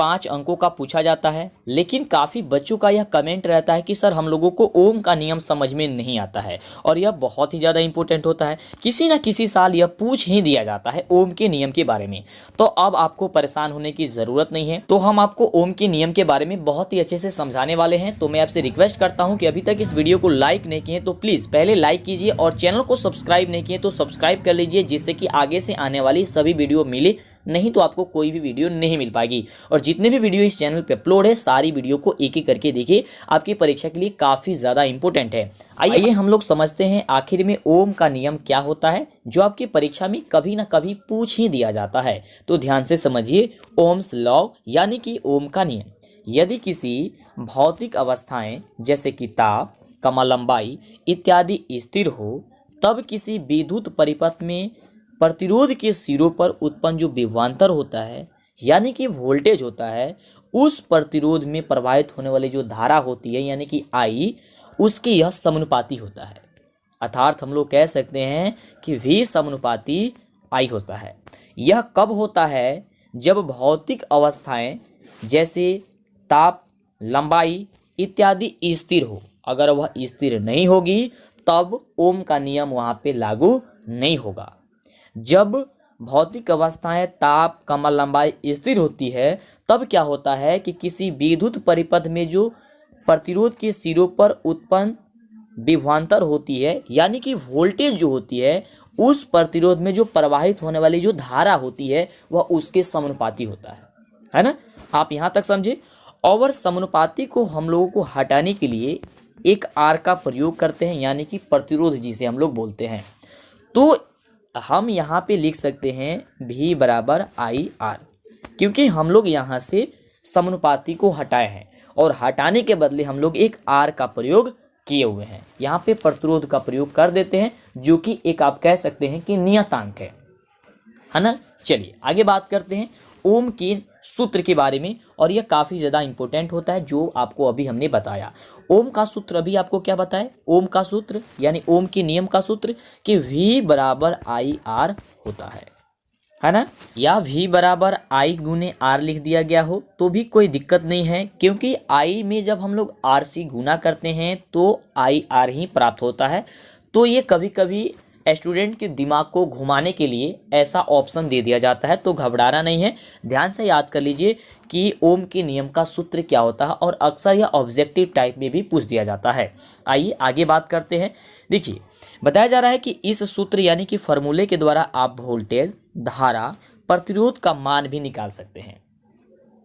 5 अंकों का पूछा जाता है, लेकिन काफ़ी बच्चों का यह कमेंट रहता है कि सर हम लोगों को ओम का नियम समझ में नहीं आता है, और यह बहुत ही ज़्यादा इंपॉर्टेंट होता है। किसी ना किसी साल यह पूछ ही दिया जाता है ओम के नियम के बारे में। तो अब आपको परेशान होने की ज़रूरत नहीं है। तो हम आपको ओम के नियम के बारे में बहुत ही अच्छे से समझाने वाले हैं। तो मैं आपसे रिक्वेस्ट करता हूँ कि अभी तक इस वीडियो को लाइक नहीं किए तो प्लीज़ पहले लाइक कीजिए, और चैनल को सब्सक्राइब नहीं किए तो सब्सक्राइब कर लीजिए, जिससे कि आगे से आने वाली सभी वीडियो मिले, नहीं तो आपको कोई भी वीडियो नहीं मिल पाएगी। और जितने भी वीडियो इस चैनल पे अपलोड है सारी वीडियो को एक एक करके देखिए, आपकी परीक्षा के लिए काफ़ी ज़्यादा इंपॉर्टेंट है। आइए हम लोग समझते हैं आखिर में ओम का नियम क्या होता है, जो आपकी परीक्षा में कभी ना कभी पूछ ही दिया जाता है। तो ध्यान से समझिए, ओम्स लॉ यानी कि ओम का नियम। यदि किसी भौतिक अवस्थाएं जैसे कि ताप, कमालंबाई इत्यादि स्थिर हो, तब किसी विद्युत परिपथ में प्रतिरोध के सिरों पर उत्पन्न जो विभवांतर होता है यानी कि वोल्टेज होता है, उस प्रतिरोध में प्रवाहित होने वाली जो धारा होती है यानी कि आई, उसके यह समानुपाती होता है। अर्थात हम लोग कह सकते हैं कि V समानुपाती I होता है। यह कब होता है? जब भौतिक अवस्थाएं जैसे ताप, लंबाई इत्यादि स्थिर हो। अगर वह स्थिर नहीं होगी तब ओम का नियम वहाँ पे लागू नहीं होगा। जब भौतिक अवस्थाएं ताप, कम लंबाई स्थिर होती है, तब क्या होता है कि किसी विद्युत परिपथ में जो प्रतिरोध के सिरों पर उत्पन्न विभवांतर होती है यानी कि वोल्टेज जो होती है, उस प्रतिरोध में जो प्रवाहित होने वाली जो धारा होती है वह उसके समानुपाती होता है ना। आप यहाँ तक समझे। और समानुपाती को हम लोगों को हटाने के लिए एक आर का प्रयोग करते हैं यानी कि प्रतिरोध जिसे हम लोग बोलते हैं। तो हम यहाँ पे लिख सकते हैं V बराबर आई आर, क्योंकि हम लोग यहाँ से समानुपाती को हटाए हैं और हटाने के बदले हम लोग एक आर का प्रयोग किए हुए हैं। यहाँ पे प्रतिरोध का प्रयोग कर देते हैं, जो कि एक आप कह सकते हैं कि नियतांक है ना। चलिए आगे बात करते हैं ओम के सूत्र के बारे में, और यह काफ़ी ज़्यादा इंपॉर्टेंट होता है जो आपको अभी हमने बताया। ओम का सूत्र अभी आपको क्या बताए? ओम का सूत्र यानी ओम के नियम का सूत्र कि V बराबर आई आर होता है ना। या V बराबर आई गुने आर लिख दिया गया हो तो भी कोई दिक्कत नहीं है, क्योंकि आई में जब हम लोग आर से गुना करते हैं तो आई आर ही प्राप्त होता है। तो ये कभी कभी स्टूडेंट के दिमाग को घुमाने के लिए ऐसा ऑप्शन दे दिया जाता है, तो घबराना नहीं है। ध्यान से याद कर लीजिए कि ओम के नियम का सूत्र क्या होता है, और अक्सर यह ऑब्जेक्टिव टाइप में भी पूछ दिया जाता है। आइए आगे बात करते हैं। देखिए बताया जा रहा है कि इस सूत्र यानी कि फॉर्मूले के द्वारा आप वोल्टेज, धारा, प्रतिरोध का मान भी निकाल सकते हैं।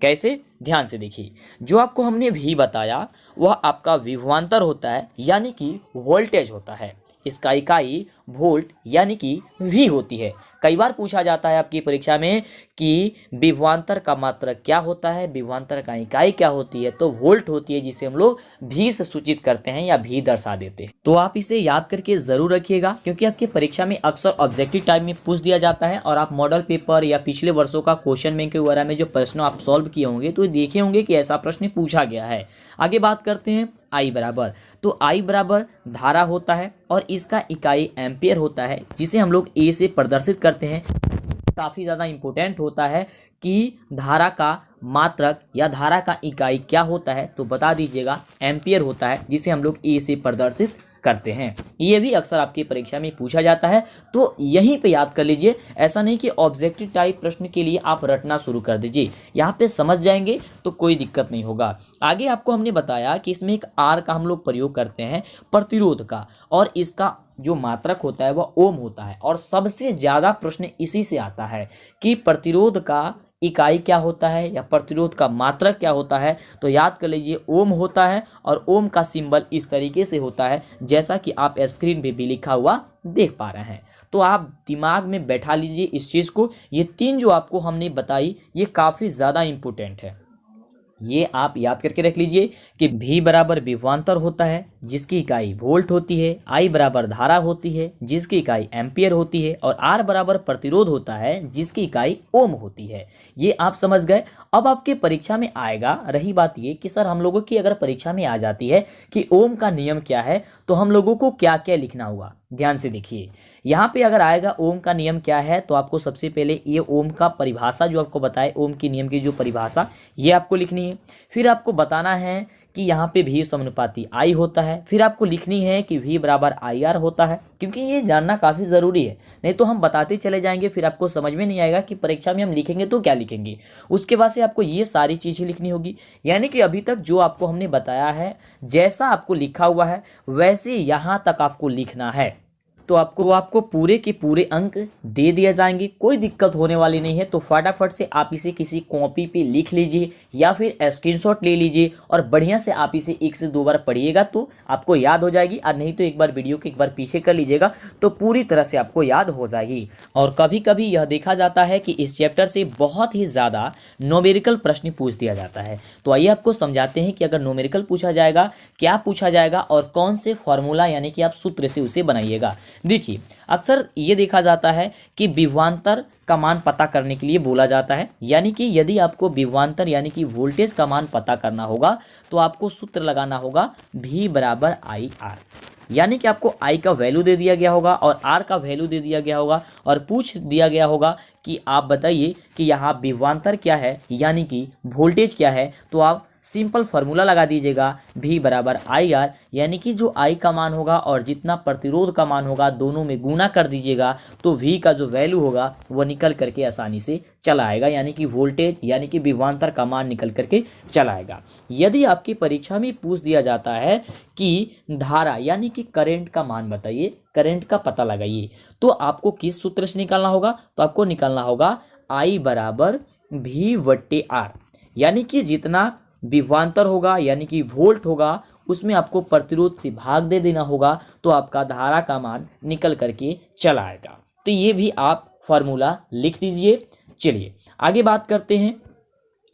कैसे? ध्यान से देखिए, जो आपको हमने V बताया वह आपका विभवांतर होता है यानी कि वोल्टेज होता है। इसका इकाई वोल्ट यानी कि V होती है। कई बार पूछा जाता है आपकी परीक्षा में कि विभवांतर का मात्रक क्या होता है, विभवांतर का इकाई क्या होती है, तो वोल्ट होती है, जिसे हम लोग V से सूचित करते हैं या V दर्शा देते हैं। तो आप इसे याद करके जरूर रखिएगा, क्योंकि आपकी परीक्षा में अक्सर ऑब्जेक्टिव टाइप में पूछ दिया जाता है, और आप मॉडल पेपर या पिछले वर्षों का क्वेश्चन बैंक वगैरह में जो प्रश्न आप सॉल्व किए होंगे तो देखे होंगे कि ऐसा प्रश्न पूछा गया है। आगे बात करते हैं I बराबर। तो I बराबर धारा होता है और इसका इकाई एम्पियर होता है, जिसे हम लोग A से प्रदर्शित करते हैं। काफ़ी ज़्यादा इंपॉर्टेंट होता है कि धारा का मात्रक या धारा का इकाई क्या होता है, तो बता दीजिएगा। एम्पियर होता है, जिसे हम लोग A से प्रदर्शित करते हैं। ये भी अक्सर आपकी परीक्षा में पूछा जाता है, तो यहीं पे याद कर लीजिए। ऐसा नहीं कि ऑब्जेक्टिव टाइप प्रश्न के लिए आप रटना शुरू कर दीजिए, यहाँ पे समझ जाएंगे तो कोई दिक्कत नहीं होगा। आगे आपको हमने बताया कि इसमें एक आर का हम लोग प्रयोग करते हैं प्रतिरोध का, और इसका जो मात्रक होता है वह ओम होता है। और सबसे ज़्यादा प्रश्न इसी से आता है कि प्रतिरोध का इकाई क्या होता है या प्रतिरोध का मात्रक क्या होता है, तो याद कर लीजिए ओम होता है। और ओम का सिंबल इस तरीके से होता है जैसा कि आप स्क्रीन पे भी लिखा हुआ देख पा रहे हैं। तो आप दिमाग में बैठा लीजिए इस चीज़ को। ये तीन जो आपको हमने बताई ये काफ़ी ज़्यादा इम्पोर्टेंट है, ये आप याद करके रख लीजिए कि V बराबर विभवांतर होता है जिसकी इकाई वोल्ट होती है, आई बराबर धारा होती है जिसकी इकाई एम्पियर होती है, और आर बराबर प्रतिरोध होता है जिसकी इकाई ओम होती है। ये आप समझ गए। अब आपके परीक्षा में आएगा, रही बात ये कि सर हम लोगों की अगर परीक्षा में आ जाती है कि ओम का नियम क्या है तो हम लोगों को क्या क्या लिखना होगा। ध्यान से देखिए, यहाँ पे अगर आएगा ओम का नियम क्या है तो आपको सबसे पहले ये ओम का परिभाषा जो आपको बताए, ओम की नियम की जो परिभाषा, ये आपको लिखनी है। फिर आपको बताना है कि यहाँ पे भी समानुपाती आई होता है। फिर आपको लिखनी है कि V बराबर IR होता है, क्योंकि ये जानना काफ़ी ज़रूरी है, नहीं तो हम बताते चले जाएंगे फिर आपको समझ में नहीं आएगा कि परीक्षा में हम लिखेंगे तो क्या लिखेंगे। उसके बाद से आपको ये सारी चीज़ें लिखनी होगी, यानी कि अभी तक जो आपको हमने बताया है जैसा आपको लिखा हुआ है वैसे यहाँ तक आपको लिखना है। तो आपको पूरे के पूरे अंक दे दिए जाएंगे, कोई दिक्कत होने वाली नहीं है। तो फटाफट से आप इसे किसी कॉपी पे लिख लीजिए या फिर स्क्रीनशॉट ले लीजिए और बढ़िया से आप इसे 1 से 2 बार पढ़िएगा तो आपको याद हो जाएगी, और नहीं तो एक बार वीडियो के एक बार पीछे कर लीजिएगा तो पूरी तरह से आपको याद हो जाएगी। और कभी कभी यह देखा जाता है कि इस चैप्टर से बहुत ही ज़्यादा न्यूमेरिकल प्रश्न पूछ दिया जाता है। तो आइए आपको समझाते हैं कि अगर न्यूमेरिकल पूछा जाएगा, क्या पूछा जाएगा और कौन से फॉर्मूला यानी कि आप सूत्र से उसे बनाइएगा। देखिए, अक्सर ये देखा जाता है कि विभवांतर का मान पता करने के लिए बोला जाता है, यानी कि यदि आपको विभवांतर यानी कि वोल्टेज का मान पता करना होगा तो आपको सूत्र लगाना होगा V बराबर IR, यानी कि आपको I का वैल्यू दे दिया गया होगा और R का वैल्यू दे दिया गया होगा और पूछ दिया गया होगा कि आप बताइए कि यहाँ विभवांतर क्या है यानी कि वोल्टेज क्या है, तो आप सिंपल फार्मूला लगा दीजिएगा V बराबर IR, यानी कि जो I का मान होगा और जितना प्रतिरोध का मान होगा दोनों में गुणा कर दीजिएगा तो V का जो वैल्यू होगा वह निकल करके आसानी से चला आएगा, यानी कि वोल्टेज यानी कि विभवांतर का मान निकल करके चला आएगा। यदि आपकी परीक्षा में पूछ दिया जाता है कि धारा यानी कि करंट का मान बताइए, करंट का पता लगाइए, तो आपको किस सूत्र से निकालना होगा, तो आपको निकालना होगा I बराबर V बट्टे R, यानी कि जितना विभवांतर होगा यानी कि वोल्ट होगा उसमें आपको प्रतिरोध से भाग दे देना होगा तो आपका धारा का मान निकल करके चला आएगा। तो ये भी आप फार्मूला लिख दीजिए। चलिए आगे बात करते हैं।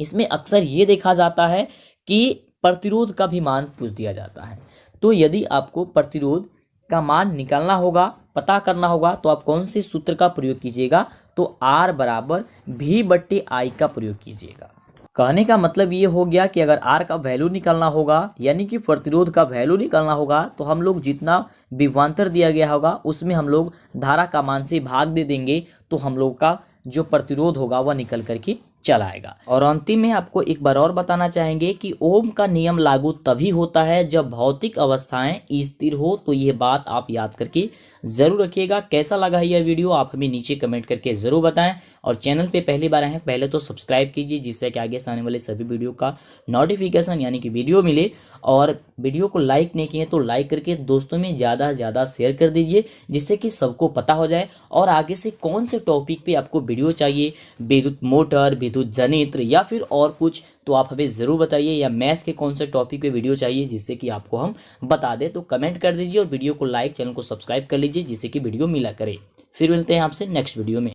इसमें अक्सर ये देखा जाता है कि प्रतिरोध का भी मान पूछ दिया जाता है, तो यदि आपको प्रतिरोध का मान निकालना होगा, पता करना होगा, तो आप कौन से सूत्र का प्रयोग कीजिएगा, तो R बराबर V बट्टे I का प्रयोग कीजिएगा। कहने का मतलब ये हो गया कि अगर R का वैल्यू निकालना होगा यानी कि प्रतिरोध का वैल्यू निकालना होगा तो हम लोग जितना विभवांतर दिया गया होगा उसमें हम लोग धारा का मान से भाग दे देंगे तो हम लोग का जो प्रतिरोध होगा वह निकल करके चला आएगा। और अंतिम में आपको एक बार और बताना चाहेंगे कि ओम का नियम लागू तभी होता है जब भौतिक अवस्थाएं स्थिर हो। तो यह बात आप याद करके ज़रूर रखिएगा। कैसा लगा है यह वीडियो आप हमें नीचे कमेंट करके ज़रूर बताएं, और चैनल पे पहली बार आए हैं पहले तो सब्सक्राइब कीजिए जिससे कि आगे आने वाले सभी वीडियो का नोटिफिकेशन यानी कि वीडियो मिले। और वीडियो को लाइक नहीं किए तो लाइक करके दोस्तों में ज़्यादा से ज़्यादा शेयर कर दीजिए जिससे कि सबको पता हो जाए और आगे से कौन से टॉपिक पे आपको वीडियो चाहिए, विद्युत मोटर, विद्युत जनित्र या फिर और कुछ, तो आप हमें ज़रूर बताइए, या मैथ के कौन से टॉपिक पे वीडियो चाहिए जिससे कि आपको हम बता दें। तो कमेंट कर दीजिए और वीडियो को लाइक, चैनल को सब्सक्राइब कर लीजिए जिससे कि वीडियो मिला करे। फिर मिलते हैं आपसे नेक्स्ट वीडियो में।